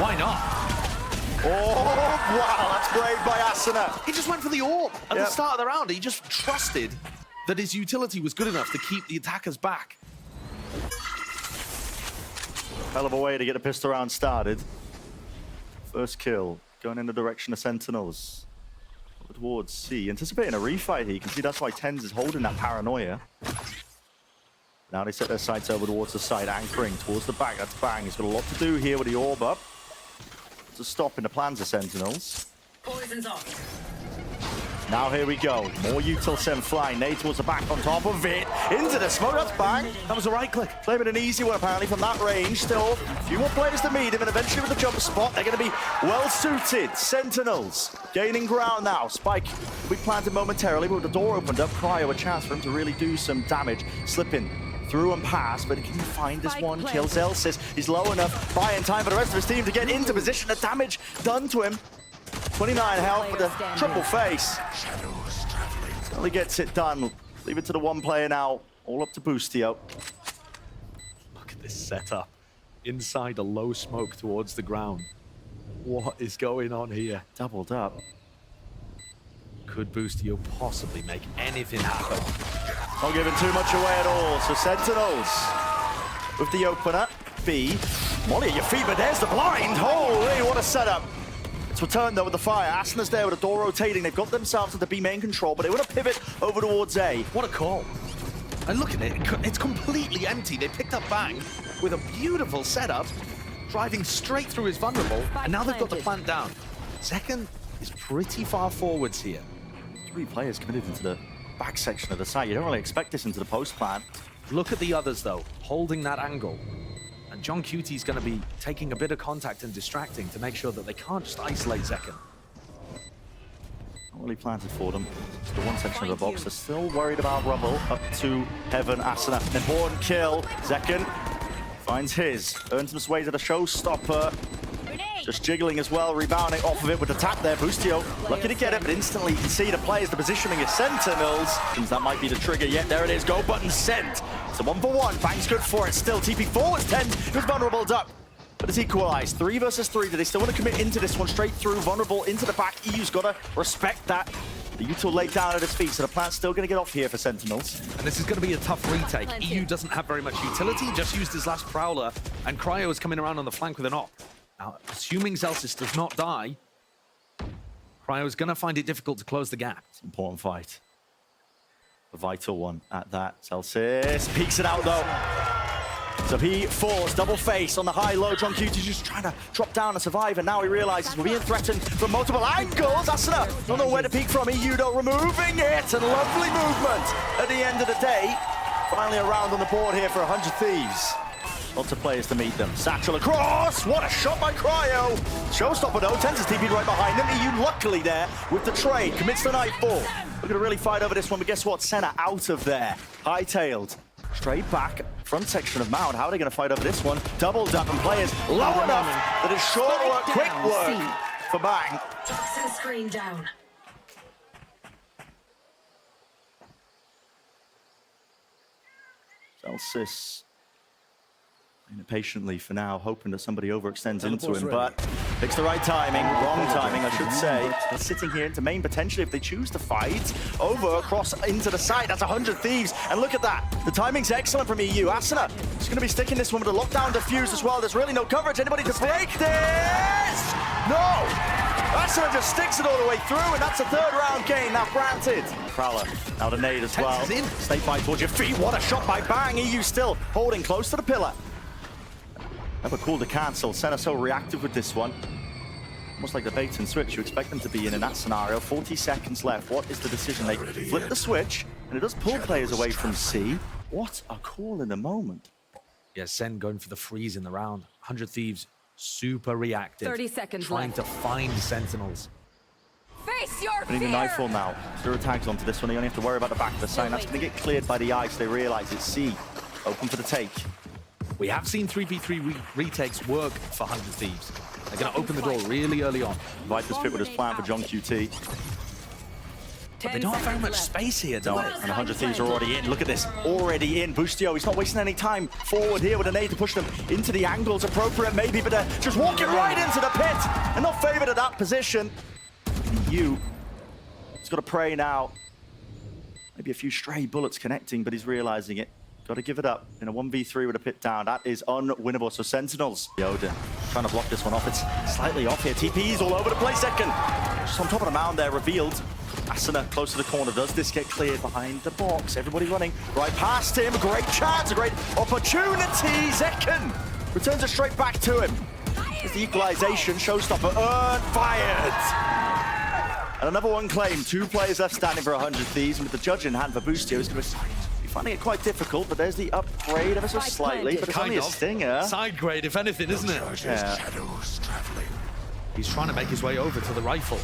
Why not? Oh, wow, that's great by Asuna. He just went for the orb at the start of the round. He just trusted that his utility was good enough to keep the attackers back. Hell of a way to get a pistol round started. First kill, going in the direction of Sentinels. Over towards C, anticipating a refight here. You can see that's why Tens is holding that paranoia. Now they set their sights over towards the side, anchoring towards the back. That's Bang. He's got a lot to do here with the orb up. To stop in the plans of Sentinels. Poison's off. Now here we go. More util send flying. Nade towards the back on top of it. Into the smoke. That's Bang. That was a right click. Claiming an easy one apparently from that range. Still a few more players to meet him, and eventually with the jump spot, they're going to be well suited. Sentinels gaining ground now. Spike we planted momentarily, but with the door opened up, Cryo a chance for him to really do some damage. Slipping through and past, but can he find this one? Kills Elsis. He's low enough, buying time for the rest of his team to get into position. The damage done to him. 29 health with a triple face. Only gets it done. Leave it to the one player now. All up to Boostio. Look at this setup. Inside a low smoke towards the ground. What is going on here? Doubled up. Could Boostio possibly make anything happen? Not giving too much away at all. So Sentinels with the opener. B. Molly at your feet, but there's the blind. Holy, what a setup. It's returned though with the fire. Asuna's there with the door rotating. They've got themselves into B main control, but they want to pivot over towards A. What a call. And look at it. It's completely empty. They picked up Bang with a beautiful setup, driving straight through his vulnerable, and now they've got the plant down. Second is pretty far forwards here. 3 players committed into the back section of the site. You don't really expect this into the post plant. Look at the others though, holding that angle. And John Cutie's going to be taking a bit of contact and distracting to make sure that they can't just isolate Zekken. Not really planted for them. It's the one section of the box. They're still worried about Rubble. Up to Heaven, Asuna. An important kill. Zekken finds his. Earns his way to the showstopper. Just jiggling as well, rebounding off of it with the tap there. Boostio lucky to get it, but instantly you can see the players, the positioning is Sentinels. That might be the trigger yet. There it is. Go button sent. It's a 1-for-1. Bang's good for it. Still TP forwards. 10. He was vulnerable up. But it's equalized. 3 versus 3. Do they still want to commit into this one? Straight through. Vulnerable into the back. EU's got to respect that. The util laid down at his feet, so the plant's still going to get off here for Sentinels. And this is going to be a tough retake. EU doesn't have very much utility. Just used his last Prowler. And Cryo is coming around on the flank with an op. Now, assuming Zelsis does not die, Cryo is going to find it difficult to close the gap. It's an important fight. A vital one at that. Zelsis peeks it out, though. So he falls, double face on the high-low. John Cutie's just trying to drop down and survive, and now he realizes we're being threatened from multiple angles. Asuna don't know where to peek from. EU though removing it, and lovely movement at the end of the day. Finally a round on the board here for 100 Thieves. Lots of players to meet them. Satchel across! What a shot by Cryo! Showstopper though, Tens is TP'd right behind him. EU luckily there with the trade. Commits the nightfall. We're going to really fight over this one, but guess what? Senna out of there. Hightailed. Straight back. Front section of Mound. How are they going to fight over this one? Doubled up and players low enough that it's short work, quick work for Bang. Toxin screen down. Zelsis patiently for now, hoping that somebody overextends into him, but picks the right timing, wrong timing, I should say. They're sitting here into main potentially if they choose to fight. Over, across into the side, that's 100 Thieves, and look at that. The timing's excellent from EU. Asuna is going to be sticking this one with a lockdown defuse as well. There's really no coverage. Anybody to break this? No! Asuna just sticks it all the way through, and that's a 3rd round gain now granted. Prowler, now the nade as well. Snake bite towards your feet. What a shot by Bang. EU still holding close to the pillar. Never cool to cancel. Senna so reactive with this one. Almost like the bait and switch you expect them to be in that scenario. 40 seconds left. What is the decision? They flip the switch, and it does pull players away from C. What a call in the moment. Yeah, Sen going for the freeze in the round. 100 Thieves, super reactive. 30 seconds trying left. to find Sentinels. Face your Putting the fear! nightfall now. 0 tags onto this one. You only have to worry about the back of the sign. That's going to get cleared by the ice. They realize it's C. Open for the take. We have seen 3v3 retakes work for 100 Thieves. They're going to open the door really early on. Viper's fit with his plan for John QT. But they don't have very much space here, do No, they? and 100 Thieves are already in. Look at this, already in. Boostio, he's not wasting any time forward here with a nade to push them into the angles appropriate maybe, but just walking right into the pit and not favoured at that position. He's got to pray now. Maybe a few stray bullets connecting, but he's realizing it. Got to give it up in a 1v3 with a pit down. That is unwinnable. So Sentinels, Yoda trying to block this one off. It's slightly off here. TP's all over the place. Second, just on top of the mound there, revealed. Asuna close to the corner. Does this get cleared behind the box? Everybody running right past him. Great chance, a great opportunity. Zekken returns it straight back to him. There's the equalization. Showstopper earned, fired. And another one claimed. 2 players left standing for 100 Thieves. And with the judge in hand for Boostio, he's going to be finding it quite difficult. But there's the upgrade ever so slightly. But it's only a stinger. Side grade, if anything, isn't it? Yeah. He's trying to make his way over to the rifle.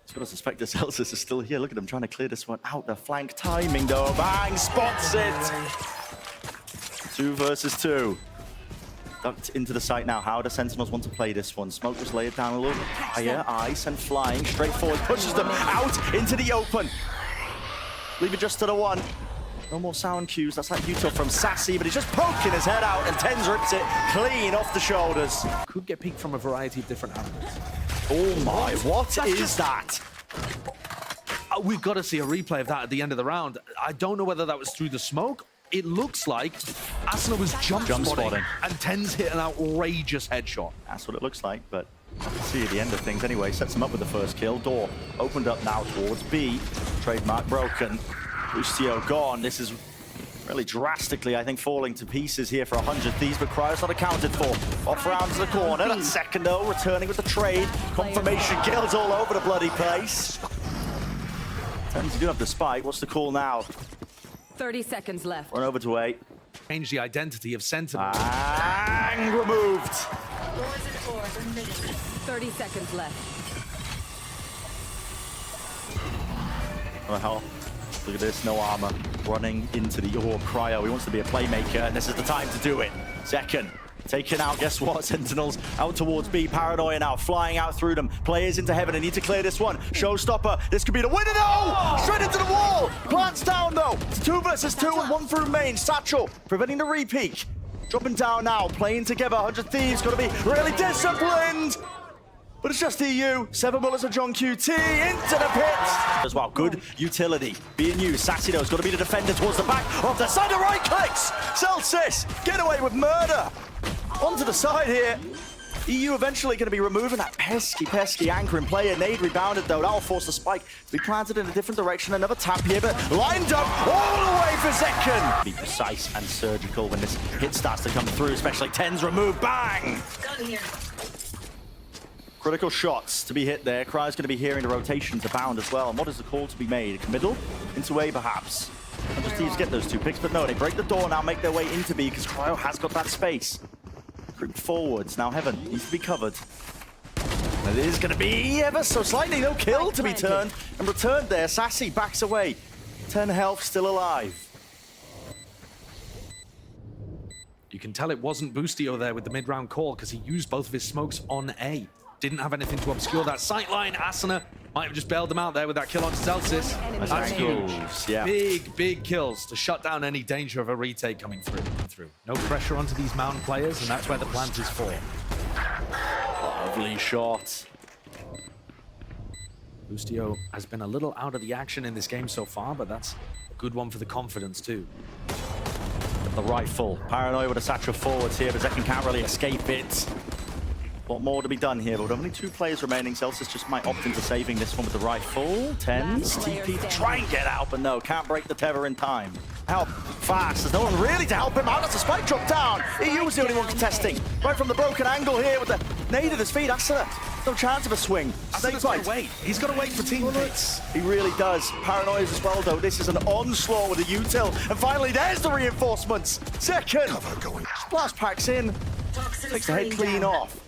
He's got to suspect that Celsius is still here. Look at him trying to clear this one out. The flank timing, though. Bang! Spots it! 2 versus 2. Ducked into the site now. How do Sentinels want to play this one? Smoke just lay it down a little bit higher. Ice and flying straight forward. Pushes them out into the open. Leave it just to the one. No more sound cues. That's like util from Sassy, but he's just poking his head out, and Tens rips it clean off the shoulders. Could get peeked from a variety of different angles. Oh my, what is that? We've got to see a replay of that at the end of the round. I don't know whether that was through the smoke. It looks like Asuna was jump spotting, and Tens hit an outrageous headshot. That's what it looks like, but I can see at the end of things anyway. Sets him up with the first kill. Door opened up now towards B. Trademark broken. Boostio gone. This is really drastically, I think, falling to pieces here for 100 Thieves, but Cryo's not accounted for. Off round to the corner. That second, though, returning with the trade. Confirmation kills all over the bloody place. Tens do have the spike. What's the call now? 30 seconds left. Run over to A. Change the identity of Sentinels. Bang! Removed. 30 seconds left. What the hell? Look at this, no armor. Running into the orb. Cryo, he wants to be a playmaker, and this is the time to do it. Second. Taken out, guess what? Sentinels out towards B. Paranoia now, flying out through them. Players into heaven, they need to clear this one. Showstopper, this could be the winner, no! Straight into the wall! Plants down, though. It's 2 versus 2 and 1 through main. Satchel, preventing the repeat. Dropping down now, playing together. 100 Thieves, got to be really disciplined. But it's just EU. 7 bullets of John QT into the pit. As well, good utility being used. Sassido's got to be the defender towards the back of the side. The right clicks. Celsius, get away with murder. Onto the side here. EU eventually going to be removing that pesky anchoring player. Nade rebounded, though. That'll force the spike to be planted in a different direction. Another tap here, but lined up all the way for Zekken. Be precise and surgical when this hit starts to come through, especially Tens removed. Bang! Gun here. Critical shots to be hit there. Cryo's going to be hearing the rotation to bound as well. And what is the call to be made? Middle into A, perhaps. And just Thieves get those 2 picks, but no, they break the door now, make their way into B because Cryo has got that space. Creep forwards. Now Heaven needs to be covered. And it is going to be ever so slightly no kill to be turned and returned there. Sassy backs away. 10 health, still alive. You can tell it wasn't Boostio there with the mid-round call because he used both of his smokes on A. Didn't have anything to obscure that sight line. Asuna might have just bailed him out there with that kill on Celsius. That's huge. Yeah. Big kills to shut down any danger of a retake coming through. No pressure onto these mountain players, and that's where the plant is for. Lovely shot. Boostio has been a little out of the action in this game so far, but that's a good one for the confidence too. The rifle. Paranoia with a satchel forwards here, but Zekken can't really escape it. A lot more to be done here, but with only 2 players remaining, Celsius just might opt into saving this one with the rifle. Tens, TP to try and get out, but no, can't break the tether in time. Help fast, there's no one really to help him out. That's a spike drop down. EU was the only one contesting. Right from the broken angle here with the nade at his feet. Asuna, no chance of a swing. He's got to wait. He's got to wait for teammates. He really does. Paranoia as well, though. This is an onslaught with a util. And finally, there's the reinforcements. Second. Splash packs in. Takes the head clean off.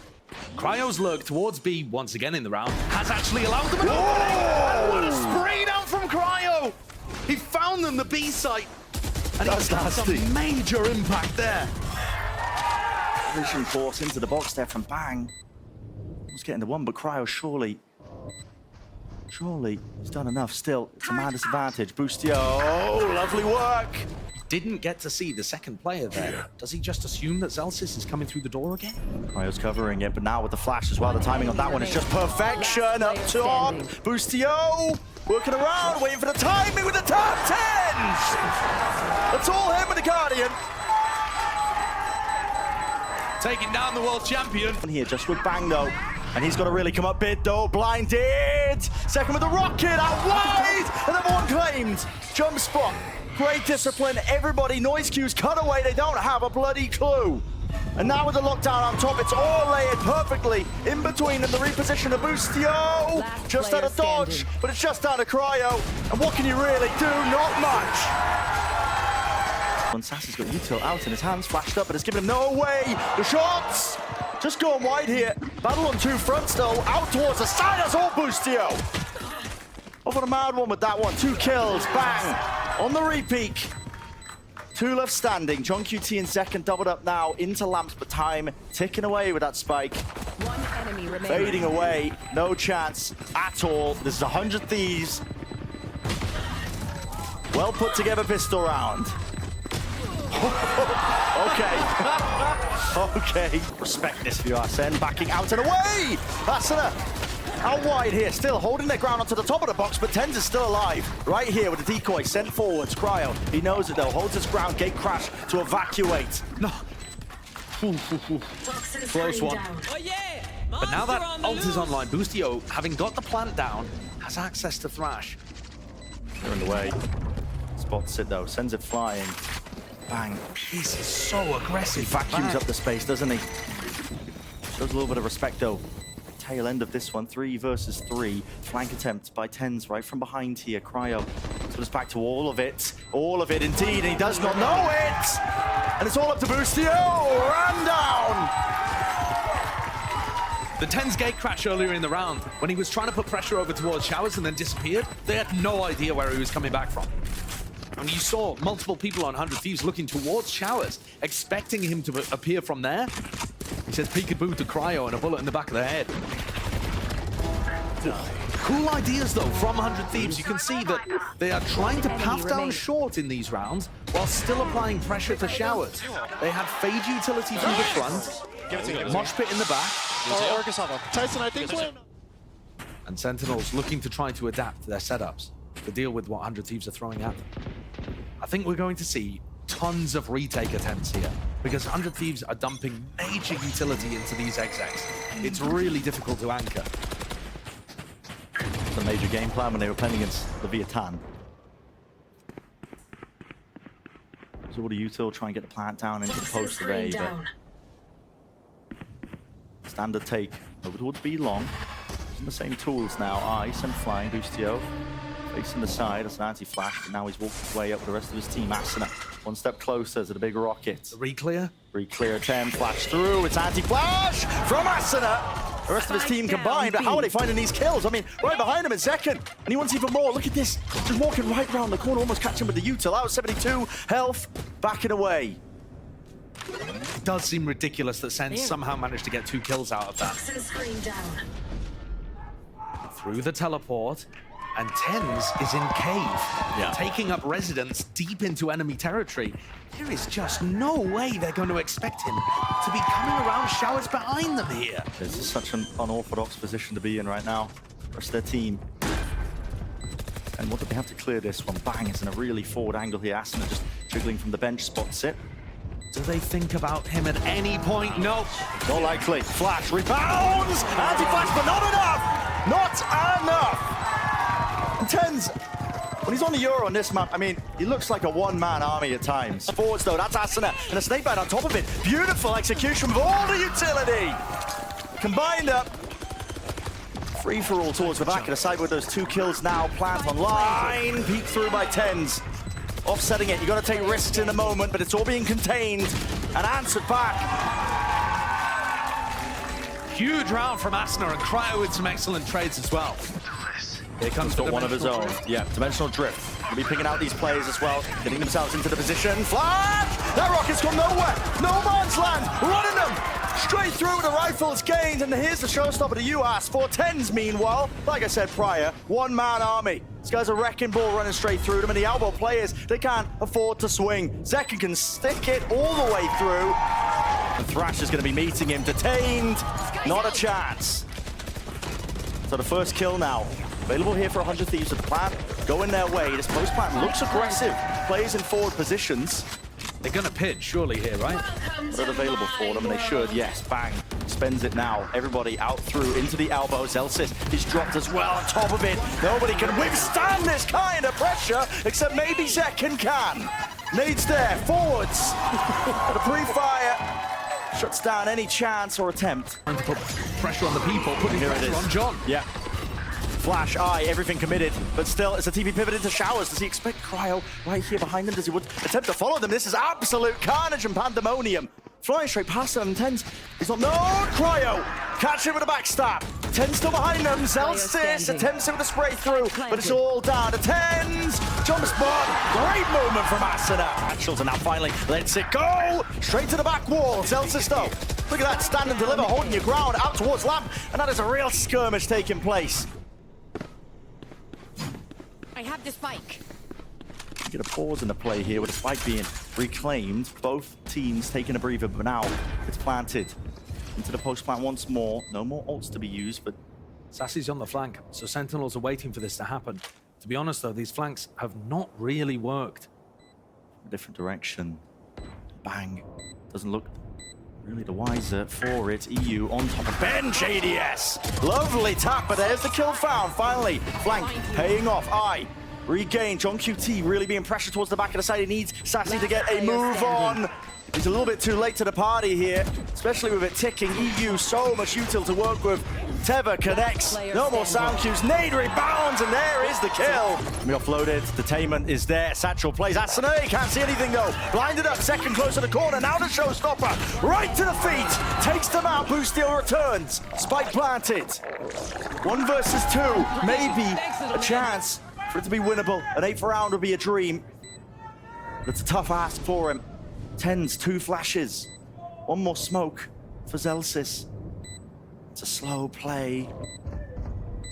Cryo's lurk towards B once again in the round has actually allowed them an opening. What a spray down from Cryo! He found them the B site, and he's had some major impact there. Vision force into the box there from Bang. Was getting the one, but Cryo surely Surely he's done enough. Still, it's a man disadvantage. Boostio, oh, lovely work. Didn't get to see the second player there. Does he just assume that Zelsis is coming through the door again? Cryo's covering it, but now with the flash as well, the timing on that one is just perfection. Up top, Boostio working around, waiting for the timing with the top 10s. That's all him with the Guardian. Taking down the world champion. Here, just with Bang though. And he's got to really come up big though. Blinded. Second with the rocket out wide. And then one claimed. Jump spot. Great discipline. Everybody, noise cues, cut away. They don't have a bloody clue. And now with the lockdown on top, it's all layered perfectly in between them. The reposition of Boostio. Just out of dodge, but it's just down to Cryo. And what can you really do? Not much. When Sassy's got util out in his hands, flashed up, but it's given him no way. The shots just going wide here. Battle on two fronts though, out towards the side. That's all Boostio. Off on a mad one with that one. 2 kills, bang, on the repeat. 2 left standing. John QT in second, doubled up now into lamps, but time ticking away with that spike. One enemy remaining. Fading away, no chance at all. This is 100 Thieves. Well put together pistol round. Okay. Respect this for you, Arsene. Backing out and away. Asuna out wide here, still holding their ground onto the top of the box, but Tens is still alive. Right here with the decoy sent forwards. Cryo, he knows it though, holds his ground, gate crash to evacuate. No. Close one. Oh, yeah. But now that ult is online, Boostio, having got the plant down, has access to Thrash. They're in the way. Spots it though, sends it flying. Bang. He's so aggressive. Vacuums up the space, doesn't he? Shows a little bit of respect though. Tail end of this one, 3 versus 3. Flank attempt by Tens right from behind here. Cryo. So it's back to all of it indeed, and he does not know it! And it's all up to Boostio, ran down! The Tens gate crash earlier in the round, when he was trying to put pressure over towards Showers and then disappeared, they had no idea where he was coming back from. And you saw multiple people on 100 Thieves looking towards Showers, expecting him to appear from there. He says peekaboo to Cryo and a bullet in the back of the head. Cool ideas though from 100 Thieves. You can see that they are trying to path down short in these rounds while still applying pressure to Showers. They have fade utility through the front, mosh pit in the back. Tyson, I think so. And Sentinels looking to try to adapt their setups to deal with what 100 Thieves are throwing at them. I think we're going to see tons of retake attempts here because 100 Thieves are dumping major utility into these execs. It's really difficult to anchor. The major game plan when they were playing against the Vietnam. So what do you still try and get the plant down into the post of A, but standard take over towards B long. Using the same tools now. Ice and flying. Boostio facing the side. That's an anti-flash, but now he's walking his way up with the rest of his team. Asuna, one step closer to the big rocket. The re-clear? Re-clear attempt, flash through. It's anti-flash from Asuna. The rest of his team combined, but how are they finding these kills? I mean, right behind him in second, and he wants even more. Look at this, just walking right around the corner, almost catching with the util. Out 72 health, backing away. It does seem ridiculous that Sen somehow managed to get 2 kills out of that. Through the teleport, and Tens is in cave, taking up residence deep into enemy territory. There is just no way they're going to expect him to be coming around Showers behind them here. This is such an unorthodox position to be in right now. The rest of their team. And what do they have to clear this one? Bang, it's in a really forward angle here. Asuna just jiggling from the bench, spots it. Do they think about him at any point? Nope. Not likely. Flash, rebounds! Anti-flash, but not enough! Not enough! And Tens, when he's on the Euro on this map, I mean, he looks like a one-man army at times. Forwards though, that's Asuna, and a snake bite on top of it. Beautiful execution with all the utility! Combined up. Free-for-all towards the back of the side with those 2 kills now. Plant online, peek through by Tens. Offsetting it, you got to take risks in the moment, but it's all being contained and answered back. Huge round from Asuna, and Cryo with some excellent trades as well. Here comes got one of his own. Yeah, dimensional drift. He'll be picking out these players as well, getting themselves into the position. Flash! That rocket's gone nowhere. No man's land. Running them. Straight through with the rifles gained, and here's the showstopper to you asked for. Tens, meanwhile, like I said prior, one-man army. This guy's a wrecking ball running straight through them, and the elbow players, they can't afford to swing. Zekken can stick it all the way through. The Thrash is going to be meeting him, detained, not a chance. So the first kill now, available here for 100 Thieves with the plan going their way. This post plan looks aggressive, plays in forward positions. They're gonna pitch, surely, here, right? They're available for them, and they should, yes. Bang, spends it now. Everybody out through into the elbow. Zelsis is dropped as well on top of it. Nobody can withstand this kind of pressure, except maybe Zekken can. Nades there, forwards. The pre-fire shuts down any chance or attempt. Trying to put pressure on the people, putting pressure on John. Yeah. Flash, eye, everything committed, but still, as the TV pivot into showers, does he expect Cryo right here behind him? Does he attempt to follow them? This is absolute carnage and pandemonium. Flying straight past them, Tens. He's not, no, Cryo! Catch him with a backstab. Tens still behind them, Zelsis attempts it with a spray through, but it's all down to Tens. Jump spot, great movement from Asuna. Actuals, and now finally lets it go. Straight to the back wall, Zelsis though. Look at that, stand and deliver, holding your ground out towards Lamp, and that is a real skirmish taking place. I have the spike. You get a pause in the play here with the spike being reclaimed. Both teams taking a breather, but now it's planted into the post plant once more. No more ults to be used, but Sassy's on the flank, so Sentinels are waiting for this to happen. To be honest, though, these flanks have not really worked. a different direction. Bang. Doesn't look really the wiser for it. EU on top of bench, ADS. Lovely tap, but there's the kill found. Finally, flank paying off. Regain. John QT really being pressured towards the back of the side. He needs Sassy to get a move on. He's a little bit too late to the party here, especially with it ticking. EU, so much util to work with. Teva connects. No more sound cues. Nade rebounds, and there is the kill. We offloaded. Detainment is there. Satchel plays. Asune can't see anything though. Blinded up. Second close to the corner. Now the showstopper. Right to the feet. Takes them out. Boostio returns. Spike planted. 1 versus 2. Maybe a chance for it to be winnable. An 8th round would be a dream. That's a tough ask for him. Tens, 2 flashes. 1 more smoke for Zelsis. It's a slow play.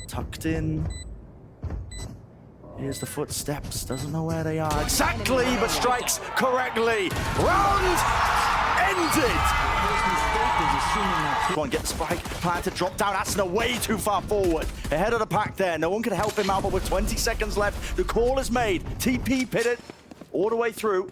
Tucked in. Here's the footsteps. Doesn't know where they are exactly, but strikes correctly. Round ended. Come on, get the spike. Planted, drop down. Asuna way too far forward. Ahead of the pack there. No one can help him out, but with 20 seconds left, the call is made. TP pitted all the way through.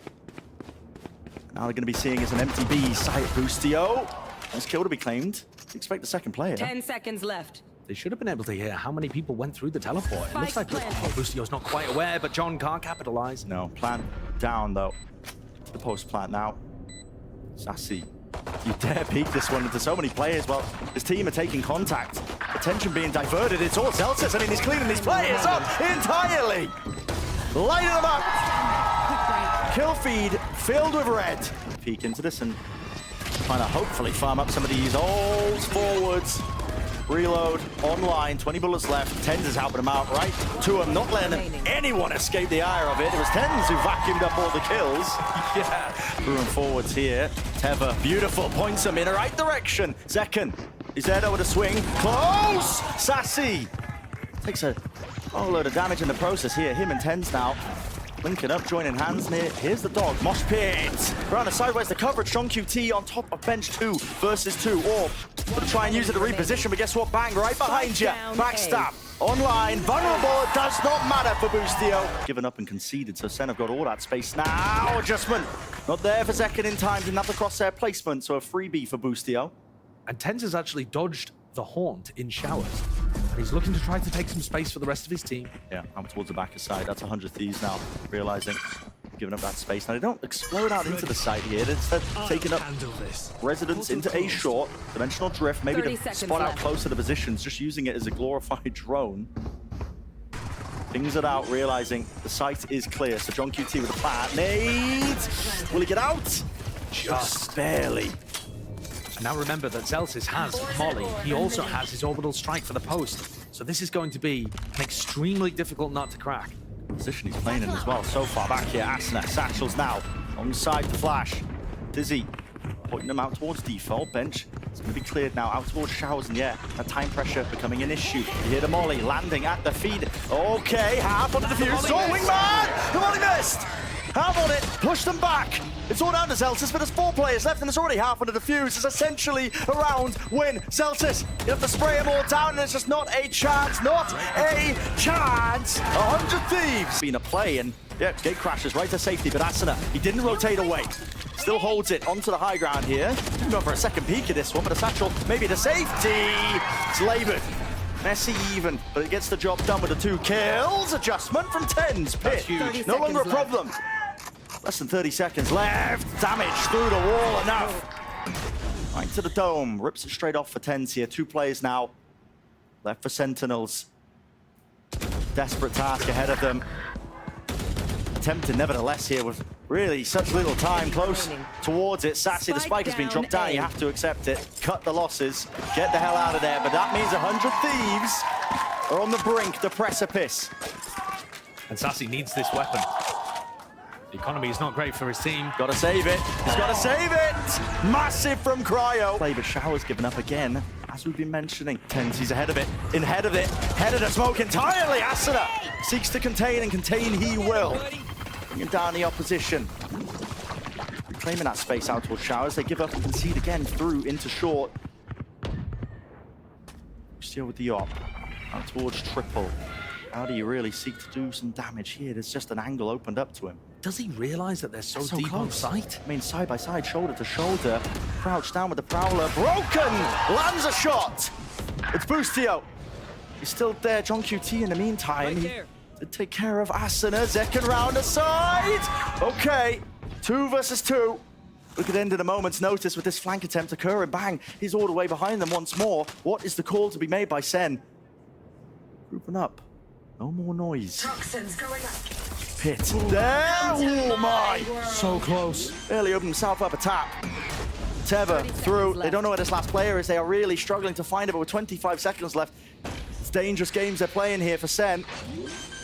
Now they're going to be seeing as an empty B site. Boostio. This kill to be claimed. Expect the second player. 10 seconds left. They should have been able to hear how many people went through the teleport. It looks like Boostio's not quite aware, but John can't capitalize. No, plant down though. To the post plant now. Sassy. You dare peek this one into so many players. Well, his team are taking contact. Attention being diverted. It's all Zelsis. I mean, he's cleaning these players up entirely. Lighting them up. Kill feed filled with red. Peek into this and trying to hopefully farm up some of these old forwards. Reload online, 20 bullets left. Tens is helping him out, right to him, not letting anyone escape the ire of it. It was Tens who vacuumed up all the kills. Yeah, through and forwards here. Teva, beautiful, points him in the right direction. Zekken is there though with a swing. Close! Sassy takes a whole load of damage in the process here. Him and Tens now linking up, joining hands near. Here's the dog. Mosh pit. Around the sideways, the coverage. Strong QT on top of bench 2 versus 2. Or gonna try and use it to reposition, but guess what? Bang, right behind you. Backstab. Online. Vulnerable. It does not matter for Boostio. Given up and conceded, so Sen have got all that space now. Adjustment. Not there for Zekken in time. Didn't have the crosshair placement, so a freebie for Boostio. And Tens has actually dodged the haunt in showers. He's looking to try to take some space for the rest of his team. Yeah, out towards the back side. That's 100 Thieves now, realizing giving up that space. Now, they don't explode out into the side here. They're instead taking up residence into a short dimensional drift. Maybe to spot out close to the positions, just using it as a glorified drone. Things it out, realizing the site is clear. So John QT with a plan. Nades! Will he get out? Just barely. And now remember that Zelsis has Molly. He also has his orbital strike for the post. So this is going to be an extremely difficult nut to crack. Position he's playing in as well. So far back here, Asuna, Satchels now alongside the flash. Dizzy pointing them out towards default bench. It's going to be cleared now out towards Showers, and yeah, that time pressure becoming an issue. You hear the molly landing at the feed. Okay, half on the defuse. Oh, wingman! The molly missed! Half on it, push them back. It's all down to Zelsis, but there's 4 players left, and there's already half on the defuse. It's essentially a round win. Zelsis, you have to spray them all down, and it's just not a chance. Not a chance. 100 Thieves. Been a play, and yeah, gate crashes right to safety, but Asuna, he didn't rotate away. Still holds it onto the high ground here. Going for a second peek at this one, but a satchel, maybe the safety. It's labored. Messy even, but it gets the job done with the 2 kills. Adjustment from Tens. Pit, no longer a problem. Less than 30 seconds left. Damage through the wall, enough. Right to the dome, rips it straight off for Tens here. 2 players now left for Sentinels. Desperate task ahead of them. Attempted nevertheless here with really such little time close towards it. Sassy, the spike has been dropped down. You have to accept it. Cut the losses. Get the hell out of there. But that means 100 Thieves are on the brink, the precipice. And Sassy needs this weapon. The economy is not great for his team. Got to save it. He's got to save it. Massive from Cryo. Play, but Shower's given up again, as we've been mentioning. Tens, he's ahead of it. Ahead of the smoke entirely. Asuna seeks to contain, and contain he will. Bringing down the opposition. Reclaiming that space out towards Showers. They give up and concede again through into short. Still with the op. Out towards triple. How do you really seek to do some damage here? There's just an angle opened up to him. Does he realize that they're so deep close on sight? I mean, side by side, shoulder to shoulder. Crouched down with the Prowler. Broken! Lands a shot! It's Boostio. He's still there. John QT in the meantime. He did take care of Asuna. Second round aside. Okay, 2 versus 2. Look at the end of the moment's notice with this flank attempt occurring. Bang, he's all the way behind them once more. What is the call to be made by Sen? Grouping up. No more noise. Toxins going up. Pit. There! Oh my! So close. Barely opened himself up a tap. Teva through. They don't know where this last player is. They are really struggling to find it, but with 25 seconds left, it's dangerous games they're playing here for Sen.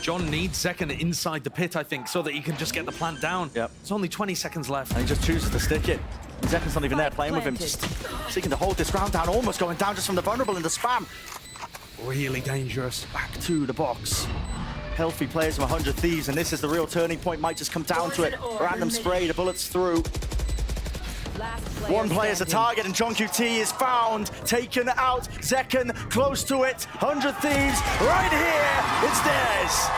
John needs Second inside the pit, I think, so that he can just get the plant down. Yep. It's only 20 seconds left. And he just chooses to stick it. Zekken's not even there playing with him, just seeking to hold this ground down, almost going down just from the vulnerable in the spam. Really dangerous. Back to the box. Healthy players from 100 Thieves, and this is the real turning point. Might just come down to it. Random spray, the bullets through. One player's a target, and John QT is found, taken out. Zekken close to it. 100 Thieves right here. It's theirs.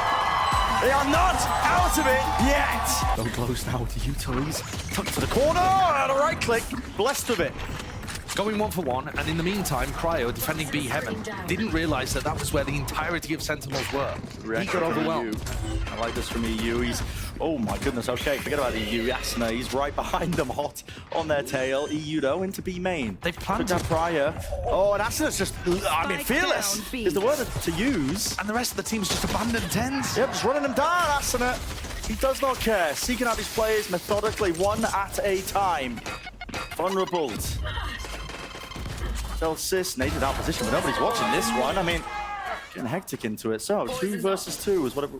They are not out of it yet. So close now with the utilities. Tucked to the corner, and a right click. Blessed with it. Going 1 for 1, and in the meantime, Cryo, defending B Heaven, didn't realize that that was where the entirety of Sentinels were. He got overwhelmed. I like this from EU. He's, oh my goodness, okay, forget about EU. Yasna, he's right behind them, hot on their tail. EU, though, into B main. They've planted that prior. Oh, and Asna's just, I mean, fearless is the word to use. And the rest of the team's just abandoned Tens. Yep, just running them down, Asna. He does not care. Seeking out these players methodically, one at a time. Vulnerable. Celsius, native out position, but nobody's watching this one. I mean, getting hectic into it. So, 2 versus 2 is what it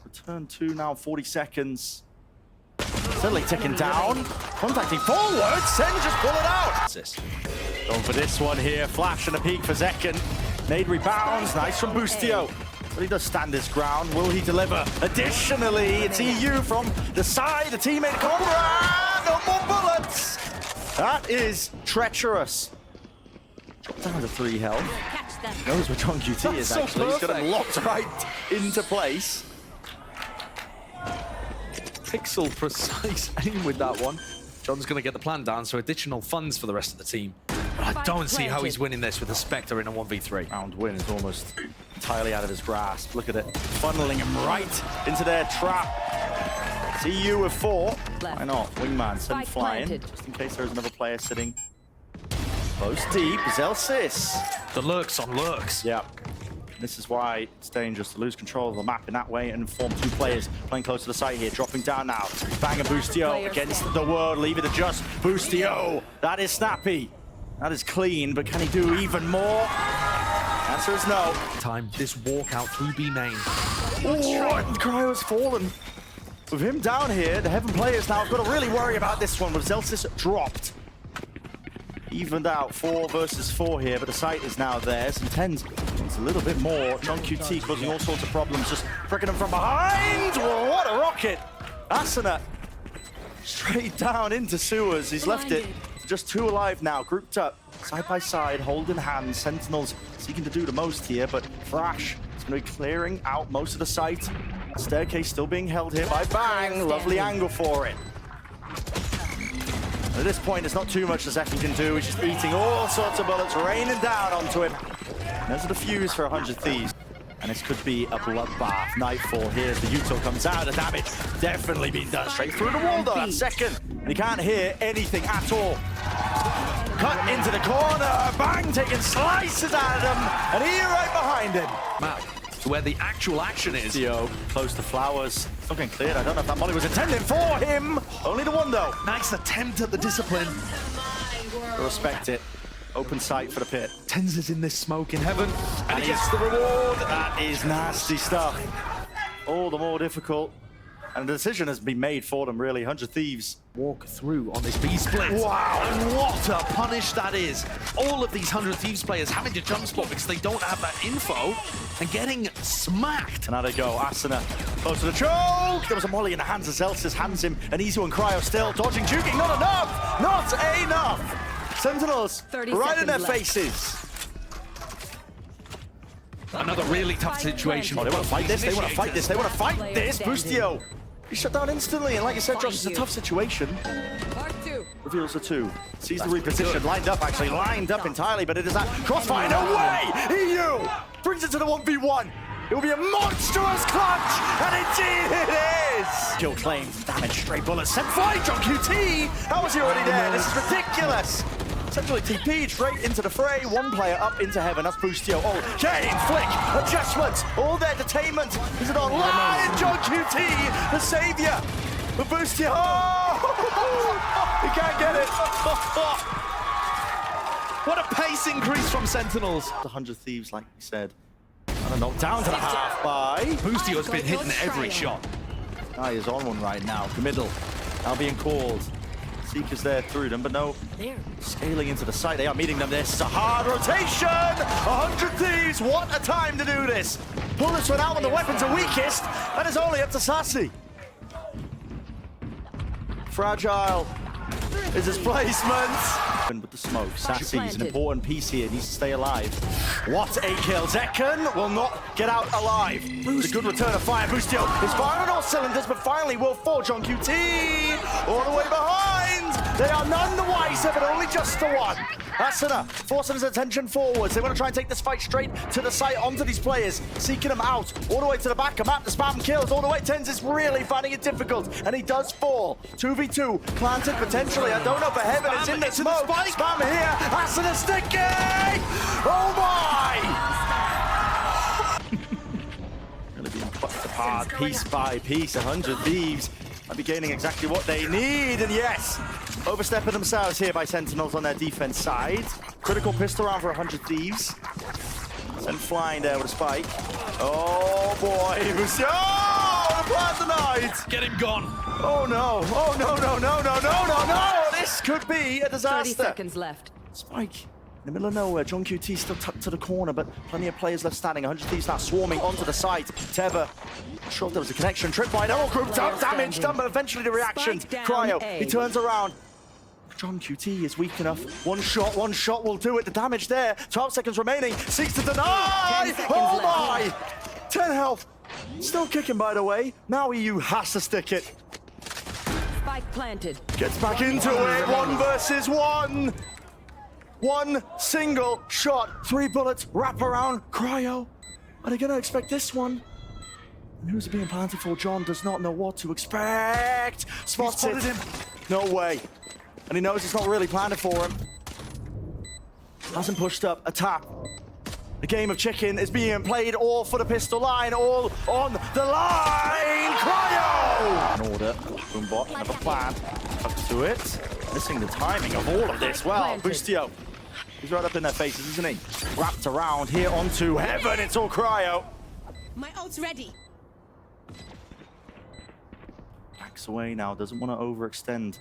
returned to now, 40 seconds. Suddenly ticking down. Contacting forward. Sen just pull it out. Going for this one here. Flash and a peek for Zekken. Made rebounds. Nice from Boostio. But he does stand his ground. Will he deliver? Additionally, it's EU from the side. A teammate comrade. No more bullets. That is treacherous. Dropped down to 3 health. Knows where John QT is, actually. He's got him locked right into place. Pixel precise aim with that one. John's going to get the plan down, so additional funds for the rest of the team. But I don't see how he's winning this with a Spectre in a 1v3. Round win is almost entirely out of his grasp. Look at it. Funneling him right into their trap. It's EU with 4. Why not? Wingman sent flying. Just in case there's another player sitting close deep. Zelsis. The lurks on lurks. Yeah. This is why it's dangerous to lose control of the map in that way and inform 2 players playing close to the site here. Dropping down now. Bang and Boostio against the world. Leave it adjust. Boostio. That is snappy. That is clean, but can he do even more? Answer is no. Time this walkout through B main. Oh, Cryo's fallen. With him down here, the Heaven players now have got to really worry about this one with Zelsis dropped. Evened out 4 versus 4 here, but the site is now theirs. And Tens wants a little bit more. John QT causing all sorts of problems, just fricking him from behind. Whoa, what a rocket! Asuna straight down into sewers. He's left it just 2 alive now, grouped up, side by side, holding hands. Sentinels seeking to do the most here, but Thrash is going to be clearing out most of the site. Staircase still being held here by Bang. Lovely angle for it. At this point, there's not too much the Zeki can do. He's just eating all sorts of bullets, raining down onto him. And there's the fuse for 100 Thieves. And this could be a bloodbath. Nightfall. Here's the Util comes out. The damage definitely being done straight through the wall, though. That second. And he can't hear anything at all. Cut into the corner. Bang taking slices out of him. And he right behind him. Map to where the actual action is. Theo close to Flowers. Still getting cleared. I don't know if that molly was intended for him. Only the one, though. Nice attempt at the discipline. Respect it. Open sight for the pit. Tens is in this smoke in heaven, and he gets the reward. That is nasty stuff. All the more difficult. And the decision has been made for them, really. 100 Thieves. Walk through on this B split. Wow. And what a punish that is. All of these 100 Thieves players having to jump spot because they don't have that info and getting smacked. And now they go. Asuna close to the choke. There was a molly in the hands of Zelsis. Hands him. And Easy and Cryo still dodging, juking. Not enough. Not enough. Sentinels right in their faces. Another really tough situation. Oh, they want to fight this. They want to fight this. They want to fight this. Boostio. He's shut down instantly. And like you said, Josh, it's a tough situation. Reveals the 2. Sees the reposition. Lined up, actually. Lined up entirely. But it is that crossfire. No way! EU brings it to the 1v1. It will be a monstrous clutch. And indeed it is. Kill claimed. Damage. Stray bullets. Sent flying. John QT. How was he already there? This is ridiculous. Essentially TP straight into the fray. 1 player up into heaven. That's Boostio. Oh, Kane, flick, adjustments, all their detainment. Is it online? John QT, the savior. But Boostio, oh, he can't get it. What a pace increase from Sentinels. 100 Thieves, like we said. And a knock down to the half by Boostio's been hitting every shot. Guy is on one right now. The middle now being called. Seekers there through them, but no scaling into the site. They are meeting them. This is a hard rotation. 100 Thieves. What a time to do this. Pull this one out when the weapons are weakest. That is only up to Sassy. Fragile is his placement. With the smoke, Sassy is an important piece here. Needs to stay alive. What a kill. Zekken will not get out alive. It's a good return of fire. Boostio is firing on all cylinders, but finally will fall. John QT all the way behind. They are none the wiser, but only just the one. Asuna forcing his attention forwards. They want to try and take this fight straight to the site, onto these players, seeking them out all the way to the back. A map, the spam kills all the way. Tens is really finding it difficult, and he does fall. 2v2 planted potentially. I don't know if heaven is in the smoke. Spam here. Asuna sticky. Oh my! Really being plucked apart piece by piece. 100 Thieves might be gaining exactly what they need, and yes, overstepping themselves here by Sentinels on their defense side. Critical pistol round for 100 Thieves. Sent flying there with a spike. Oh boy, oh, the plan tonight. Get him gone. Oh no, oh no, no, no, no, no, no, no. This could be a disaster. 30 seconds left. Spike in the middle of nowhere. John QT still tucked to the corner, but plenty of players left standing. 100 Thieves now swarming onto the site. Teva, not sure if there was a connection. Tripwire, they're all grouped up. Damage done, but eventually the reaction. Cryo, he turns around. John QT is weak enough. One shot will do it. The damage there. 12 seconds remaining. Seeks to deny. Oh my! 10 health. Still kicking, by the way. Now EU has to stick it. Spike planted. Gets back into it. 1 versus 1. One single shot. 3 bullets. Wrap around. Cryo. Are they going to expect this one? And who's it being planted for? John does not know what to expect. Spotted him. No way. And he knows it's not really planted for him. Hasn't pushed up. A tap. The game of chicken is being played all for the pistol line. All on the line. Cryo! An order. Boombot. Have a plan. Up to it. Missing the timing of all of this. Well, Boostio. He's right up in their faces, isn't he? Wrapped around here onto heaven. It's all Cryo. My ult's ready. Backs away now. Doesn't want to overextend.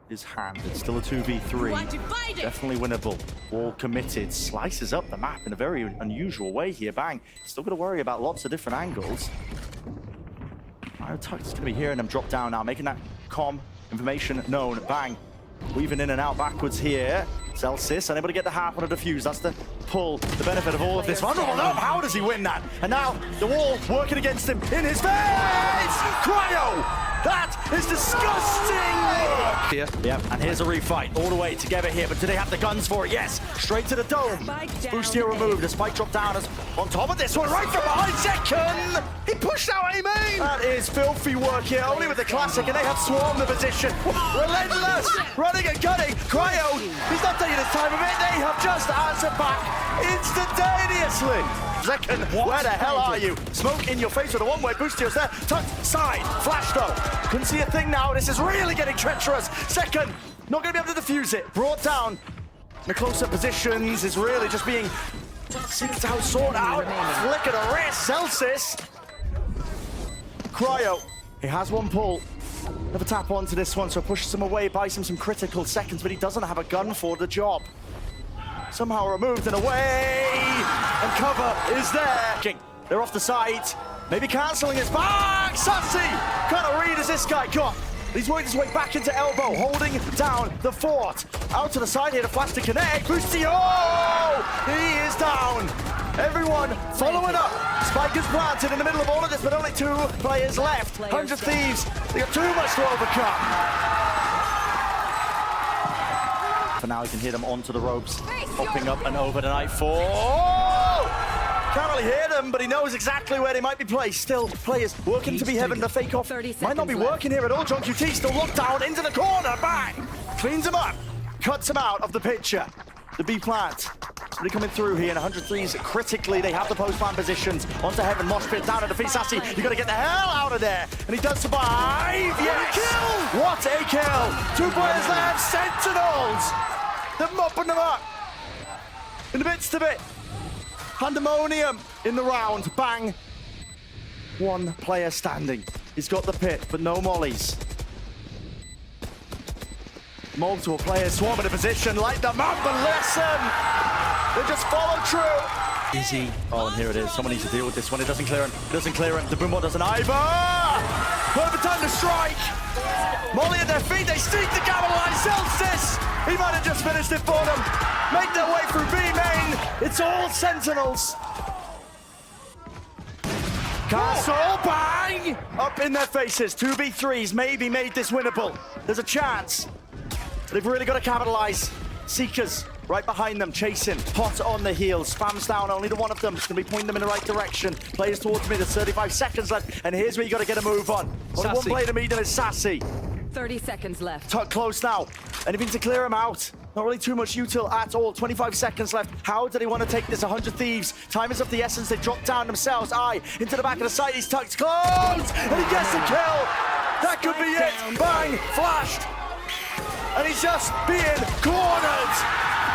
is handed. Still a 2v3. Definitely winnable. Wall committed. Slices up the map in a very unusual way here. Bang. Still got to worry about lots of different angles. Tuck's going to be hearing them drop down now, making that information known. Bang. Weaving in and out backwards here. Celsius unable to get the half on a defuse. That's the pull, the benefit of all of this. Vulnerable, no, how does he win that? And now the wall working against him in his face! Cryo! That is disgusting! Here. Yep, and here's a refight all the way together here, but do they have the guns for it? Yes, straight to the dome. Boost here removed, the spike drop down as on top of this one, right from behind, second! He pushed out a main! That is filthy work here, only with the classic, and they have swarmed the position. Relentless, running and gunning. Cryo, he's not taking his time of it, they have just answered back instantaneously. Second, where the hell are you? Smoke in your face with a one-way boost here. There. Tucked side, flash though. Couldn't see a thing now. This is really getting treacherous. Second, not going to be able to defuse it. Brought down in the close-up positions is really just being synced out, sorted out. Flick of the wrist, Celsius. Cryo, he has one pull. Never tap onto this one, so pushes him away, buys him some critical seconds, but he doesn't have a gun for the job. Somehow removed and away, and cover is there. They're off the side, maybe cancelling his back. Sassy, kind of read as this guy got. He's working his way back into elbow, holding down the fort. Out to the side here to flash to connect. Boostio, he is down. Everyone following up. Spike is planted in the middle of all of this, but only 2 players left. 100 Thieves, they got too much to overcome. For now, he can hit them onto the ropes, popping up and over the Nightfall. Oh! Can't really hear them, but he knows exactly where they might be placed. Still, players working to be heaven. The fake off might not be working here at all. John QT still locked down into the corner. Bang! Cleans him up, cuts him out of the picture. The B plant. Really coming through here, and 103s critically. They have the post-plant positions. Onto heaven, mosh pit down at the feet. Sassy, you got to get the hell out of there. And he does survive. Yes! Kill! What a kill! 2 players left. Sentinels! They're mopping them up. In the midst of it. Pandemonium in the round. Bang. 1 player standing. He's got the pit, but no mollies. Multiple players swarming the position, light them up and listen. They just follow true. Easy. Oh, and here it is. Someone needs to deal with this one. It doesn't clear him. It doesn't clear him. The Boombot doesn't either. Perfect time to strike. Molly at their feet. They sneak the capitalize. Celsius. He might have just finished it for them. Make their way through B main. It's all Sentinels. Castle, bang! Up in their faces. 2v3s maybe made this winnable. There's a chance. They've really got to capitalize. Seekers right behind them, chasing. Hot on the heels. Spams down. Only the one of them is going to be pointing them in the right direction. Players towards me. There's 35 seconds left. And here's where you got to get a move on. Only one player to meet them is Sassy. 30 seconds left. Tuck close now. Anything to clear him out. Not really too much util at all. 25 seconds left. How do they want to take this? 100 Thieves. Time is of the essence. They drop down themselves. Into the back of the site. He's tucked close. And he gets a kill. That could be it. Bang. Flashed. And he's just being cornered.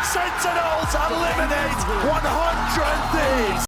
Sentinels eliminate 100 Thieves.